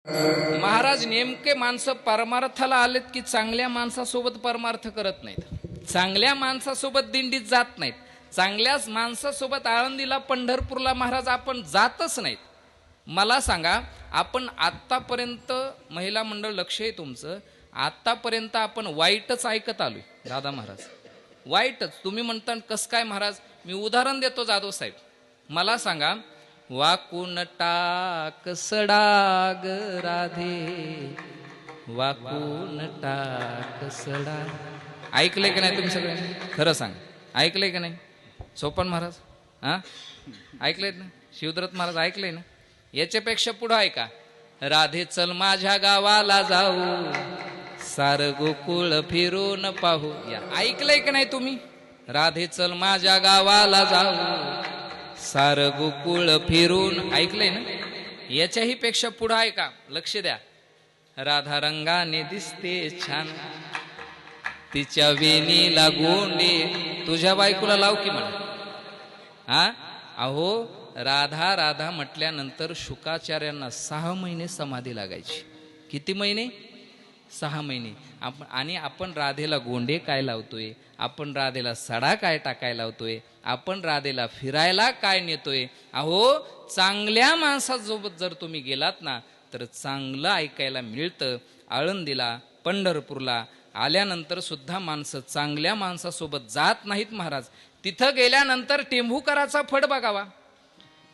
महाराज नेमके माणसं परमार्थाला आलेत की चांगल्या माणसासोबत परमार्थ करत नाहीत, चांगल्या माणसासोबत दिंडीत जात नाहीत, चांगल्याच माणसासोबत आळंदीला पंढरपूरला महाराज आपण जातच नाहीत. मला सांगा, आपण आत्तापर्यंत महिला मंडळ लक्ष आहे तुमचं, आत्तापर्यंत आपण वाईटच ऐकत आलोय. दादा महाराज वाईटच. तुम्ही म्हणता कसं काय महाराज? मी उदाहरण देतो जाधव साहेब. मला सांगा, वाकून टाक सडाग राधे, वाकून टाक सडा. ऐकलंय का नाही तुम्ही सगळ्यांनी? खरं सांग, ऐकलंय का नाही? सोपन महाराज हा ऐकलंय ना? शिवदत्त महाराज ऐकलंय ना? याच्यापेक्षा पुढं ऐका, राधे चल माझ्या गावाला जाऊ, सार गोकुळ फिरून पाहू. या ऐकलंय का नाही तुम्ही? राधे चल माझ्या गावाला जाऊ, सार गोकुळ फिरून. ऐकलंय ना? याच्याही पेक्षा पुढं ऐका, लक्ष द्या. राधा रंगाने दिसते छान, तिच्या वेणीला गोंडे. तुझ्या बायकोला लाव की म्हणा. हा अहो, राधा राधा म्हटल्यानंतर शुकाचार्यांना 6 महिने समाधी लागायची. किती महिने? 6 महिने. आणि आपण राधेला गोंडे काय लावतोय, आपण राधेला सडा काय टाकाय लावतोय, आपण राधेला फिरायला काय नेतोय. अहो, चांगल्या माणसासोबत जर तुम्ही गेलात ना तर चांगलं ऐकायला मिळतं. आळंदीला पंढरपूरला आल्यानंतर सुद्धा माणसं चांगल्या माणसासोबत जात नाहीत महाराज. तिथं गेल्यानंतर टेंभूकराचा फड बघावा,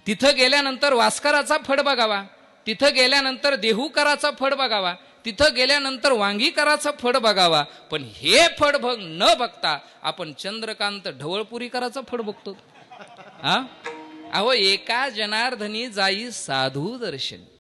तिथं गेल्यानंतर वास्कराचा फड बघावा, तिथं गेल्यानंतर देहूकराचा फड बघावा, तिथं गेल्यानंतर वांगीकराचा फड बघावा. पण हे फड न बघता आपण चंद्रकांत ढवळपुरीकराचा फड बघतो. हा अहो, एका जनार्दनी जाई साधू दर्शन.